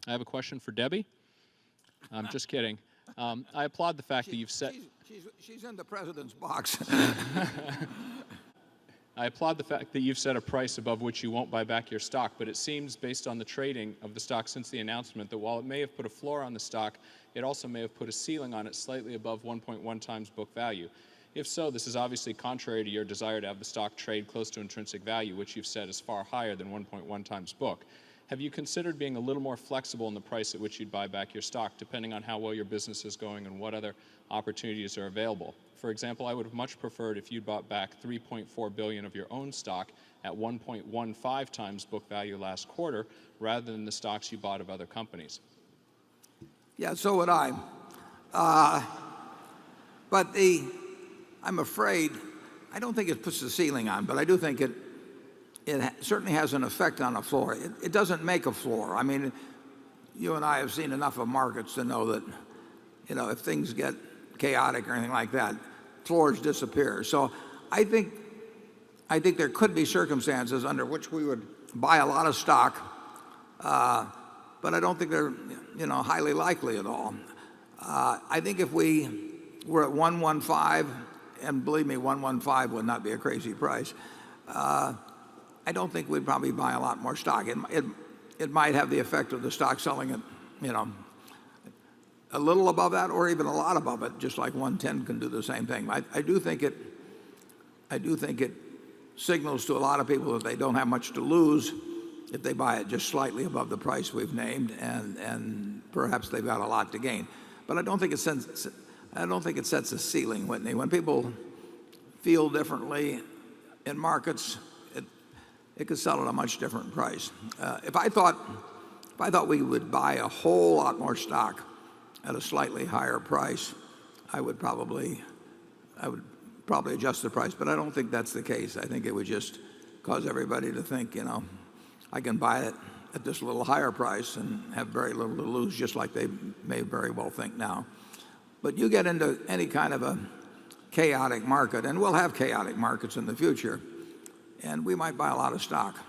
I have a question for Debbie. I'm just kidding. I applaud the fact that you've set. She's in the president's box. I applaud the fact that you've set a price above which you won't buy back your stock, but it seems, based on the trading of the stock since the announcement, that while it may have put a floor on the stock, it also may have put a ceiling on it slightly above 1.1 times book value. If so, this is obviously contrary to your desire to have the stock trade close to intrinsic value, which you've said is far higher than 1.1 times book. Have you considered being a little more flexible in the price at which you'd buy back your stock, depending on how well your business is going and what other opportunities are available? For example, I would have much preferred if you'd bought back $3.4 billion of your own stock at 1.15 times book value last quarter, rather than the stocks you bought of other companies. Yeah, so would I. But I'm afraid, I don't think it puts the ceiling on, but I do think it certainly has an effect on a floor. It doesn't make a floor. I mean, you and I have seen enough of markets to know that, if things get chaotic or anything like that, floors disappear. So I think there could be circumstances under which we would buy a lot of stock, but I don't think they're highly likely at all. I think if we were at 115, and believe me, 115 would not be a crazy price. I don't think we'd probably buy a lot more stock. It might have the effect of the stock selling at, a little above that or even a lot above it, just like 110 can do the same thing. I do think it signals to a lot of people that they don't have much to lose if they buy it just slightly above the price we've named, and perhaps they've got a lot to gain. But I don't think it sets a ceiling, Whitney. When people feel differently in markets, it could sell at a much different price. If I thought we would buy a whole lot more stock at a slightly higher price, I would probably adjust the price, but I don't think that's the case. I think it would just cause everybody to think, I can buy it at this little higher price and have very little to lose, just like they may very well think now. But you get into any kind of a chaotic market, and we'll have chaotic markets in the future, and we might buy a lot of stock.